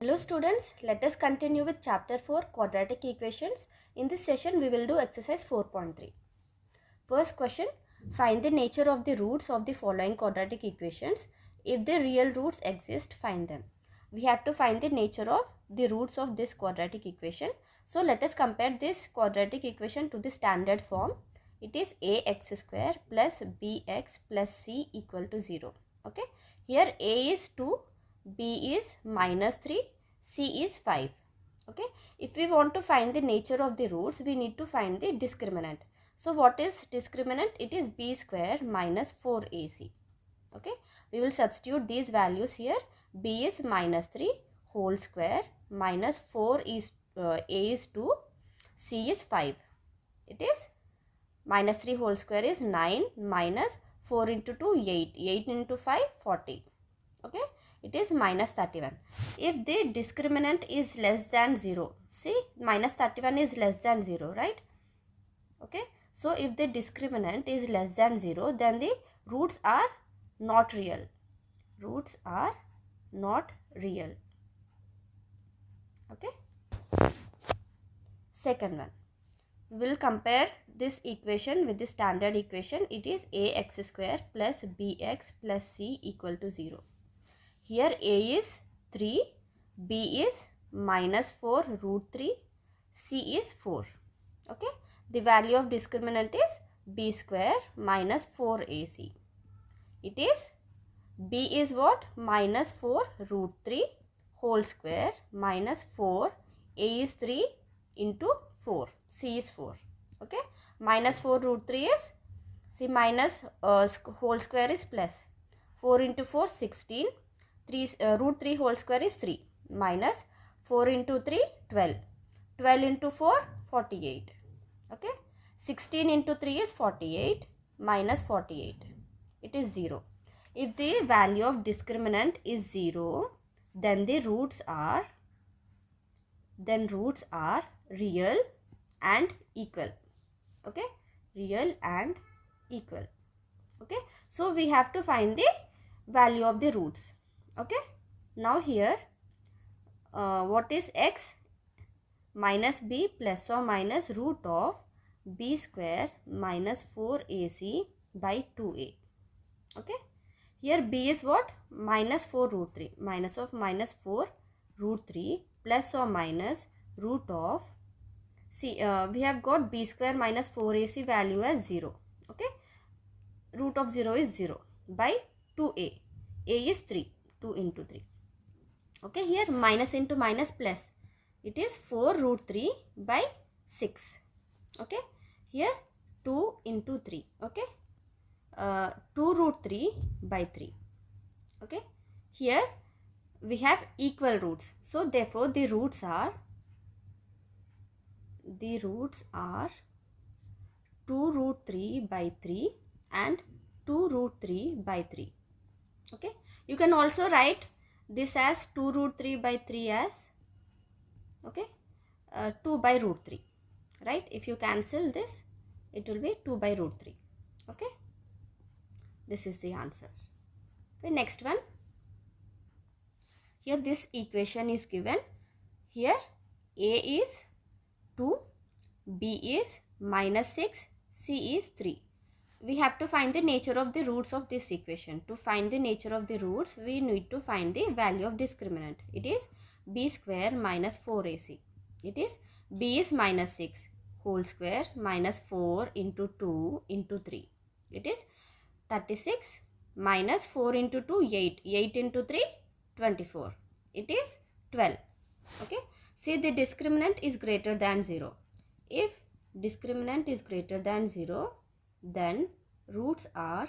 Hello students, let us continue with Chapter 4 Quadratic Equations. In this session, we will do exercise 4.3. First question, find the nature of the roots of the following quadratic equations. If the real roots exist, find them. We have to find the nature of the roots of this quadratic equation. So let us compare this quadratic equation to the standard form. It is ax square plus bx plus c equal to 0. Okay. Here a is 2, b is minus 3, c is 5. Okay. If we want to find the nature of the roots, we need to find the discriminant. So what is discriminant? It is b square minus 4ac. Okay. We will substitute these values here. B is minus 3 whole square minus 4 is a is 2, c is 5. It is minus 3 whole square is 9 minus 4 into 2 8. 8 into 5 40. Okay. It is minus 31. If the discriminant is less than 0, see minus 31 is less than 0, right? Okay. So if the discriminant is less than 0, then the roots are not real. Roots are not real. Okay. Second one, we will compare this equation with the standard equation. It is ax square plus bx plus c equal to 0. Here a is 3, b is minus 4 root 3, c is 4. Okay. The value of discriminant is b square minus 4ac. It is b is what? Minus 4 root 3 whole square minus 4, a is 3 into 4, c is 4. Okay. Minus 4 root 3 is, see minus whole square is plus. 4 into 4 16. 3 root 3 whole square is 3 minus 4 into 3 12. 12 into 4 48. Okay. 16 into 3 is 48 minus 48. It is 0. If the value of discriminant is 0, then the roots are real and equal. Okay. Real and equal. Okay. So we have to find the value of the roots. Okay. Now here what is x? Minus b plus or minus root of b square minus 4ac by 2a. Okay. Here b is what? Minus 4 root 3. Minus of minus 4 root 3 plus or minus root of, see we have got b square minus 4ac value as 0. Okay. Root of 0 is 0 by 2a. A is 3. 2 into 3. Okay. Here minus into minus plus. It is 4 root 3 by 6. Okay. Here 2 into 3. Okay. 2 root 3 by 3. Okay. Here we have equal roots. So therefore the roots are 2 root 3 by 3 and 2 root 3 by 3. Okay. You can also write this as 2 root 3 by 3 as, okay, 2 by root 3, right? If you cancel this, it will be 2 by root 3. Okay. This is the answer. Okay. Next one. Here this equation is given. Here a is 2, b is minus 6, c is 3. We have to find the nature of the roots of this equation. To find the nature of the roots, we need to find the value of discriminant. It is b square minus 4ac. It is b is minus 6 whole square minus 4 into 2 into 3. It is 36 minus 4 into 2 8. 8 into 3 24. It is 12. Okay. See, the discriminant is greater than 0. If discriminant is greater than 0, then roots are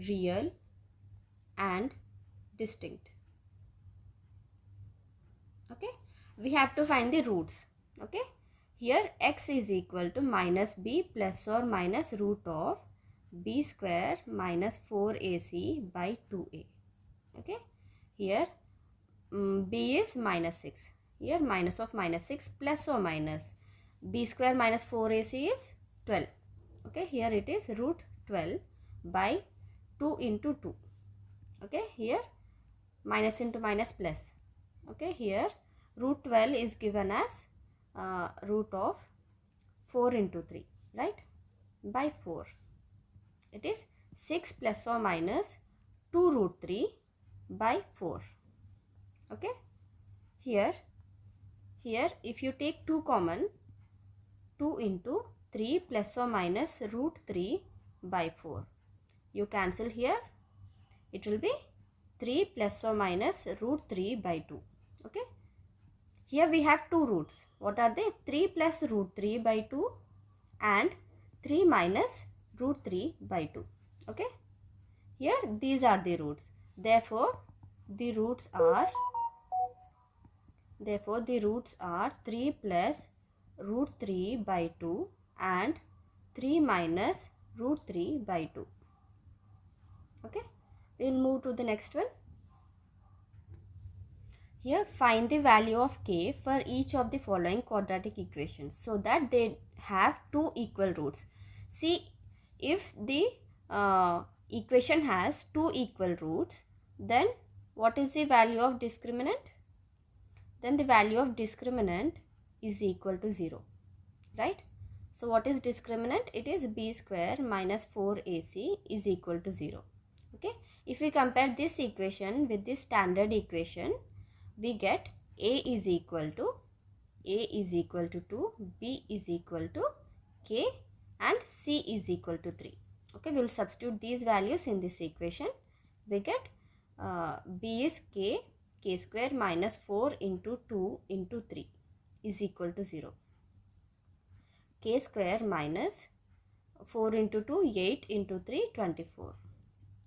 real and distinct. Okay. We have to find the roots. Okay. Here x is equal to minus b plus or minus root of b square minus 4ac by 2a. Okay. Here b is minus 6. Here minus of minus 6 plus or minus b square minus 4ac is 12. Okay. Here it is root 12 by 2 into 2. Okay. Here minus into minus plus. Okay, here root 12 is given as root of 4 into 3, right, by 4. It is 6 plus or minus 2 root 3 by 4. Okay, here if you take 2 common, 2 into 3 plus or minus root 3 by 4. You cancel here, it will be 3 plus or minus root 3 by 2. Okay, here we have two roots. What are they? 3 plus root 3 by 2 and 3 minus root 3 by 2. Okay, here these are the roots. Therefore the roots are 3 plus root 3 by 2 and 3 minus root 3 by 2. Okay, we will move to the next one. Here find the value of k for each of the following quadratic equations so that they have two equal roots. See, if the equation has two equal roots, then what is the value of discriminant? Then the value of discriminant is equal to 0, right? So what is discriminant? It is b square minus 4ac is equal to 0. Okay, if we compare this equation with the standard equation, we get a is equal to 2, b is equal to k and c is equal to 3. Okay, we will substitute these values in this equation. We get b is k square minus 4 into 2 into 3 is equal to 0. K square minus 4 into 2, 8 into 3, 24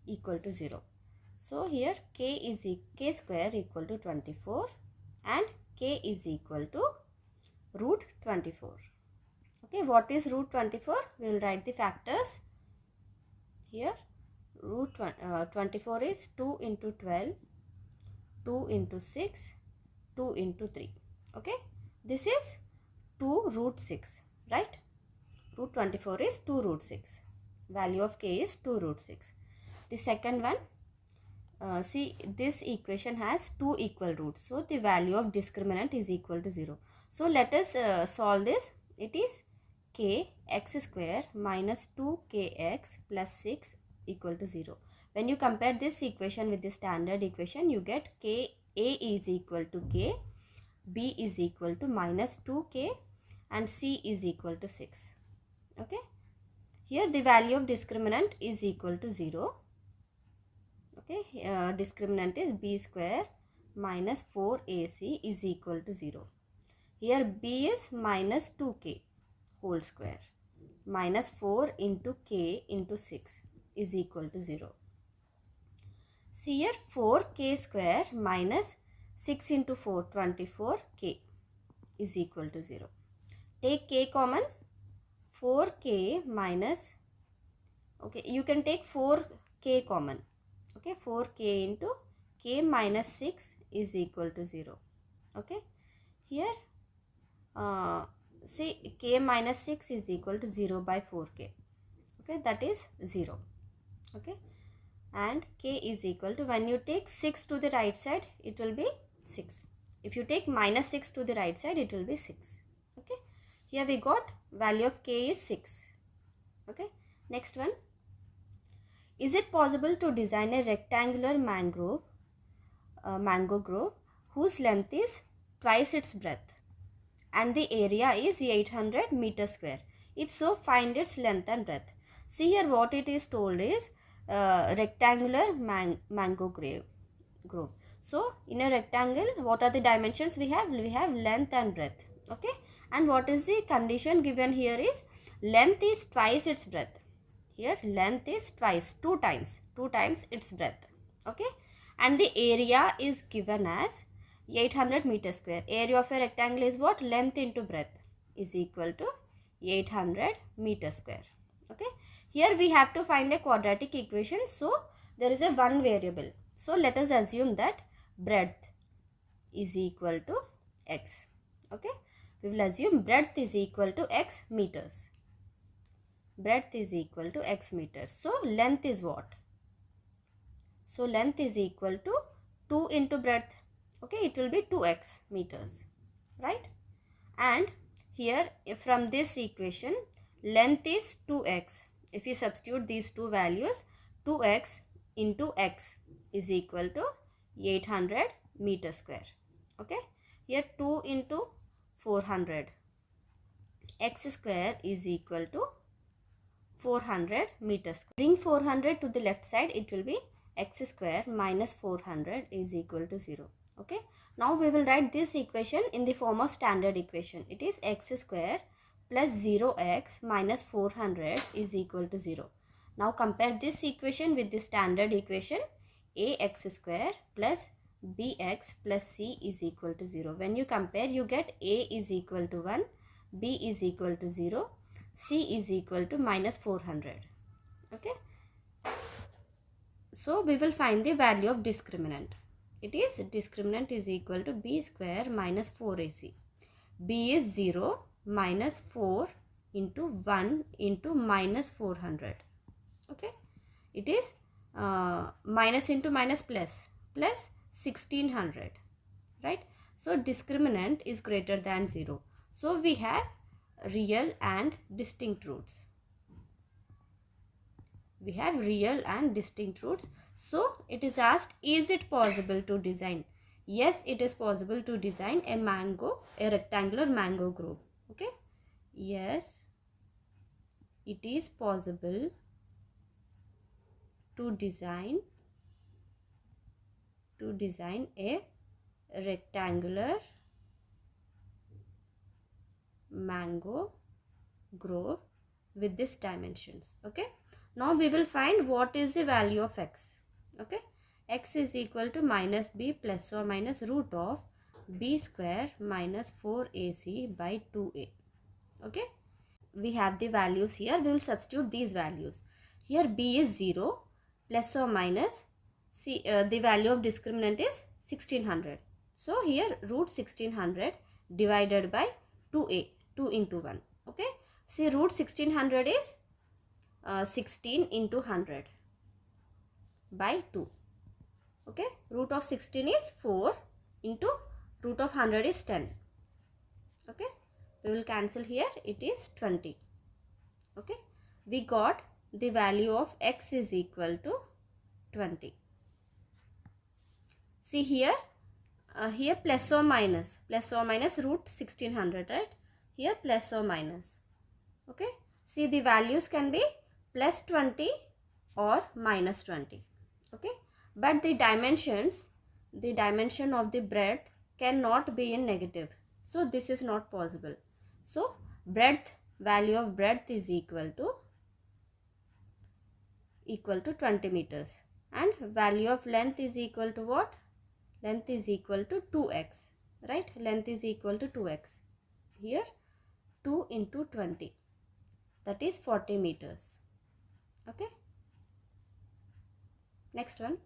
equal to 0. So here k square equal to 24 and k is equal to root 24. Okay, what is root 24? We will write the factors. Here root 24 is 2 into 12, 2 into 6, 2 into 3. Okay, this is 2 root 6, right? Root 24 is 2 root 6. Value of k is 2 root 6. The second one, see, this equation has two equal roots. So the value of discriminant is equal to 0. So let us solve this. It is k x square minus 2kx plus 6 equal to 0. When you compare this equation with the standard equation, you get k a is equal to k, b is equal to minus 2k and c is equal to 6. Okay, here the value of discriminant is equal to 0. Okay, discriminant is b square minus 4ac is equal to 0. Here b is minus 2k whole square minus 4 into k into 6 is equal to 0. See here 4k square minus 6 into 4, 24k is equal to 0. Take k common, 4k minus, okay, you can take 4k common. Okay, 4k into k minus 6 is equal to 0. Okay, here see k minus 6 is equal to 0 by 4k. Okay, that is 0. Okay, and k is equal to, when you take 6 to the right side, it will be 6. If you take minus 6 to the right side, it will be 6. Okay, here we got value of k is 6. Okay, next one. Is it possible to design a rectangular mango grove whose length is twice its breadth and the area is 800 meters square? If so, find its length and breadth. See here what it is told is rectangular mango grove. So in a rectangle, what are the dimensions we have? We have length and breadth. Okay, and what is the condition given here is length is twice its breadth. Here length is twice, 2 times its breadth. Okay, and the area is given as 800 meters square. Area of a rectangle is what? Length into breadth is equal to 800 meters square. Okay, here we have to find a quadratic equation. So there is a one variable. So let us assume that breadth is equal to x. Okay, we will assume breadth is equal to x meters. Breadth is equal to x meters. So length is what? So length is equal to 2 into breadth. Okay, it will be 2x meters, right? And here from this equation, length is 2x. If you substitute these two values, 2x into x is equal to 800 meter square. Okay, here 2 into 400, x square is equal to 400 meter square. Bring 400 to the left side, it will be x square minus 400 is equal to 0. Okay, now we will write this equation in the form of standard equation. It is x square plus 0x minus 400 is equal to 0. Now compare this equation with the standard equation. Ax square plus bx plus c is equal to 0. When you compare, you get a is equal to 1, b is equal to 0, c is equal to minus 400. Okay, so we will find the value of discriminant. It is discriminant is equal to b square minus 4ac. b is 0 minus 4 into 1 into minus 400. Okay, it is minus into minus plus 1600, right? So discriminant is greater than 0. So we have real and distinct roots. We have real and distinct roots. So it is asked, is it possible to design? Yes, it is possible to design a rectangular mango grove. Okay, yes, it is possible to design a rectangular mango grove with these dimensions. Okay, now we will find what is the value of x. Okay, x is equal to minus b plus or minus root of b square minus 4ac by 2a. Okay, we have the values here. We will substitute these values. Here b is 0 plus or minus the value of discriminant is 1600. So here root 1600 divided by 2a, 2 into 1. Okay, see root 1600 is 16 into 100 by 2. Okay, root of 16 is 4 into root of 100 is 10. Okay, we will cancel here, it is 20. Okay, we got the value of x is equal to 20. See here, here plus or minus root 1600, right? Here plus or minus. Okay, see the values can be plus 20 or minus 20. Okay, but the dimension of the breadth cannot be in negative, so this is not possible. So value of breadth is equal to 20 meters, and value of length is equal to what? Length is equal to 2x, right? Length is equal to 2x. Here 2 into 20, that is 40 meters. Okay, next one.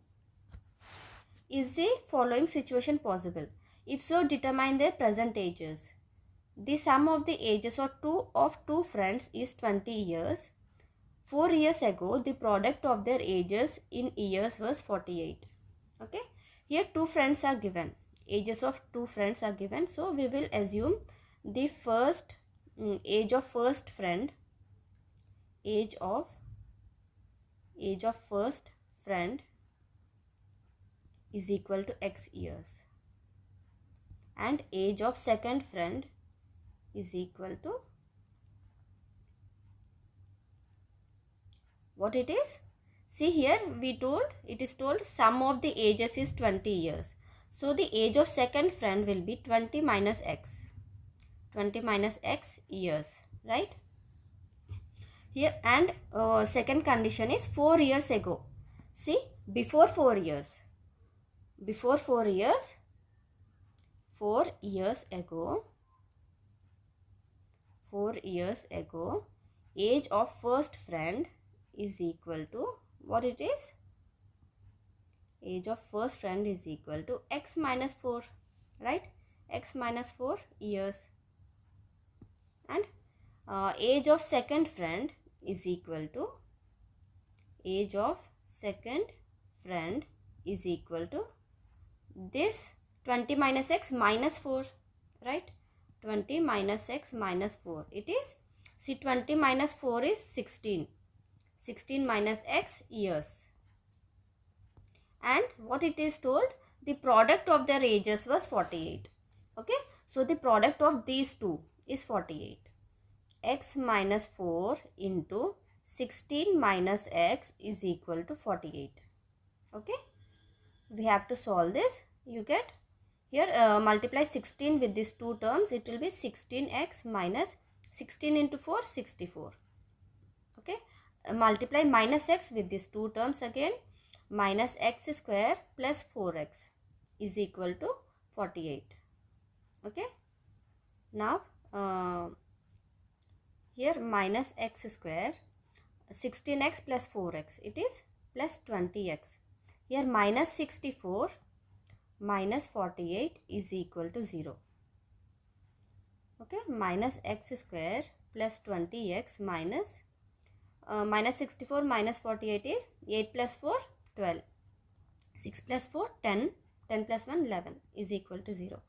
Is the following situation possible? If so, determine their present ages. The sum of the ages of two friends is 20 years. 4 years ago, the product of their ages in years was 48. Okay, here two friends are given. Ages of two friends are given. So we will assume the first age of first friend, age of first friend is equal to x years, and age of second friend is equal to what it is? See here, it is told sum of the ages is 20 years. So the age of second friend will be 20 minus x. 20 minus x years, right? Here, and second condition is 4 years ago. See, before 4 years. Before 4 years, 4 years ago, age of first friend is equal to what it is? Age of first friend is equal to x minus 4, right? X minus 4 years. And age of second friend is equal to this 20 minus x minus 4, right? 20 minus x minus 4. It is, see, 20 minus 4 is 16. 16 minus x years. And what it is told, the product of their ages was 48. Okay, so the product of these two is 48. X minus 4 into 16 minus x is equal to 48. Okay, we have to solve this. You get here, multiply 16 with these two terms, it will be 16x minus 16 into 4, 64. Okay, multiply minus x with these two terms again, minus x square plus 4x is equal to 48. Okay, now here minus x square, 16x plus 4x, it is plus 20x. Here minus 64 minus 48 is equal to 0. Okay, minus x square plus 20x minus minus 64 minus 48 is 8 plus 4, 12. 6 plus 4, 10. 10 plus 1, 11 is equal to 0.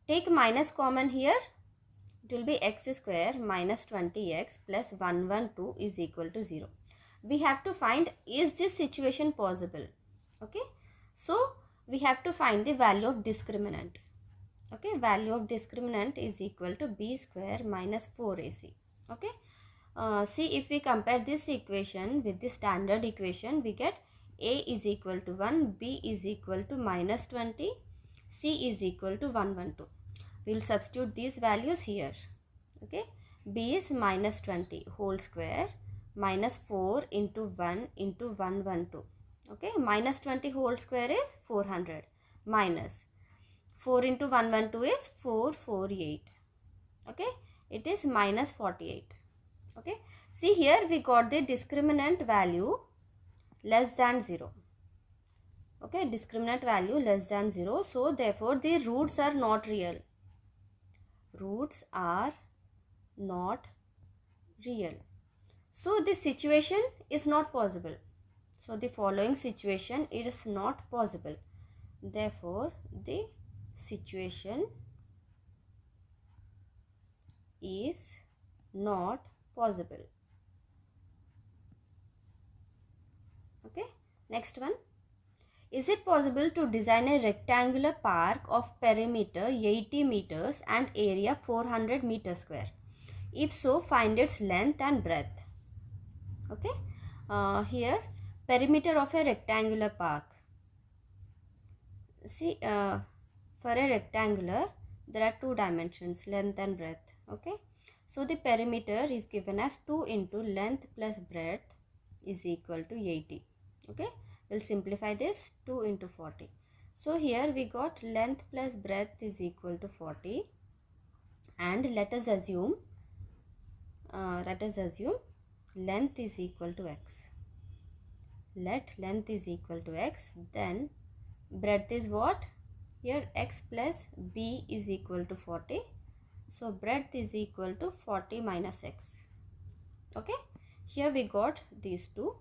Take minus common here. It will be x square minus 20x plus 112 is equal to 0. We have to find, is this situation possible? Okay, so we have to find the value of discriminant. Okay, value of discriminant is equal to b square minus 4ac. Okay, see, if we compare this equation with the standard equation, we get a is equal to 1, b is equal to minus 20, c is equal to 112. We will substitute these values here. Okay, b is minus 20 whole square minus 4 into 1 into 112. Okay, minus 20 whole square is 400 minus 4 into 112 is 448. Okay, it is minus 48. Okay, see, here we got the discriminant value less than 0. Okay, discriminant value less than 0. So therefore the roots are not real. Roots are not real. So this situation is not possible. So the following situation is not possible. Therefore the situation is not possible. Okay, next one. Is it possible to design a rectangular park of perimeter 80 meters and area 400 meters square? If so, find its length and breadth. Okay, here perimeter of a rectangular park. See, for a rectangular there are two dimensions, length and breadth. Okay, so the perimeter is given as 2 into length plus breadth is equal to 80. Okay, we'll simplify this, 2 into 40. So here we got length plus breadth is equal to 40, and let us assume length is equal to x. Let length is equal to x, then breadth is what? Here x plus b is equal to 40. So breadth is equal to 40 minus x. Okay, here we got these two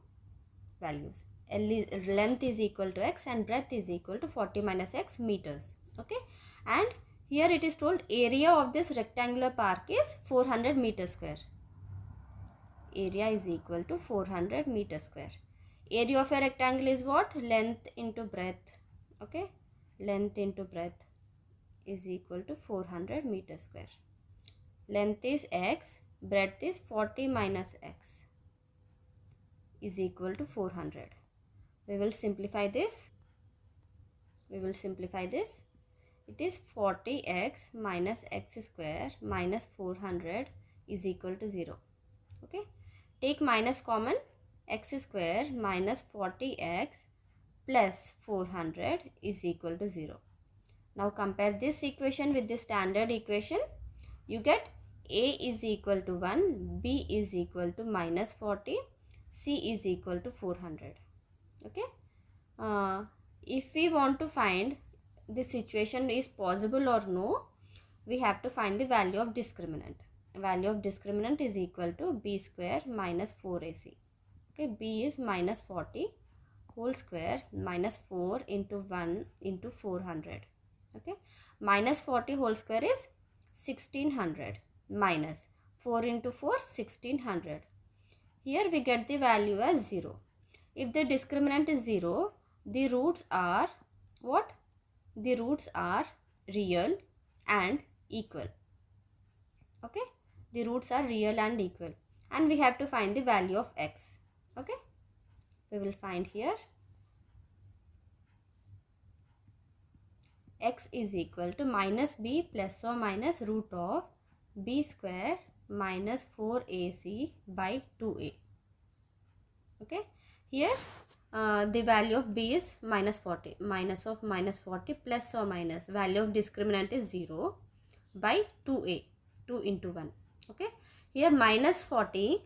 values. Length is equal to x and breadth is equal to 40 minus x meters. Okay, and here it is told area of this rectangular park is 400 meters square. Area is equal to 400 meters square. Area of a rectangle is what? Length into breadth. Okay, length into breadth is equal to 400 meters square. Length is x, breadth is 40 minus x is equal to 400. We will simplify this. It is 40x minus x square minus 400 is equal to 0. Okay, take minus common, x square minus 40x plus 400 is equal to 0. Now compare this equation with the standard equation. You get a is equal to 1, b is equal to minus 40, c is equal to 400. Okay, if we want to find the situation is possible or no, we have to find the value of discriminant. Value of discriminant is equal to b square minus 4ac. Okay, b is minus 40 whole square minus 4 into 1 into 400. Okay, minus 40 whole square is 1600 minus 4 into 4 1600. Here we get the value as 0. If the discriminant is 0, the roots are what? The roots are real and equal. Okay, the roots are real and equal, and we have to find the value of x. Okay, we will find here x is equal to minus b plus or minus root of b square minus 4ac by 2a. Okay, here the value of b is minus 40. Minus of minus 40 plus or minus value of discriminant is 0 by 2a, 2 into 1. Okay, here minus 40,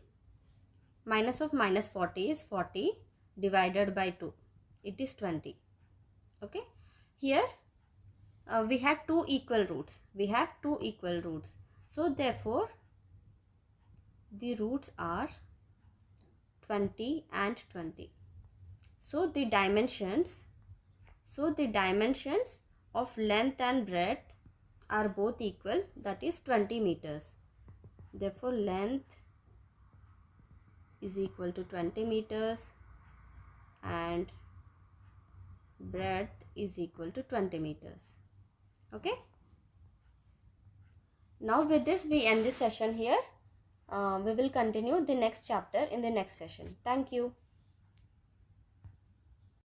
minus of minus 40 is 40 divided by 2, it is 20. Okay, here we have two equal roots. We have two equal roots. So therefore the roots are 20 and 20. So the dimensions of length and breadth are both equal, that is 20 meters. Therefore length is equal to 20 meters and breadth is equal to 20 meters. Okay. Now with this we end this session here. We will continue the next chapter in the next session. Thank you.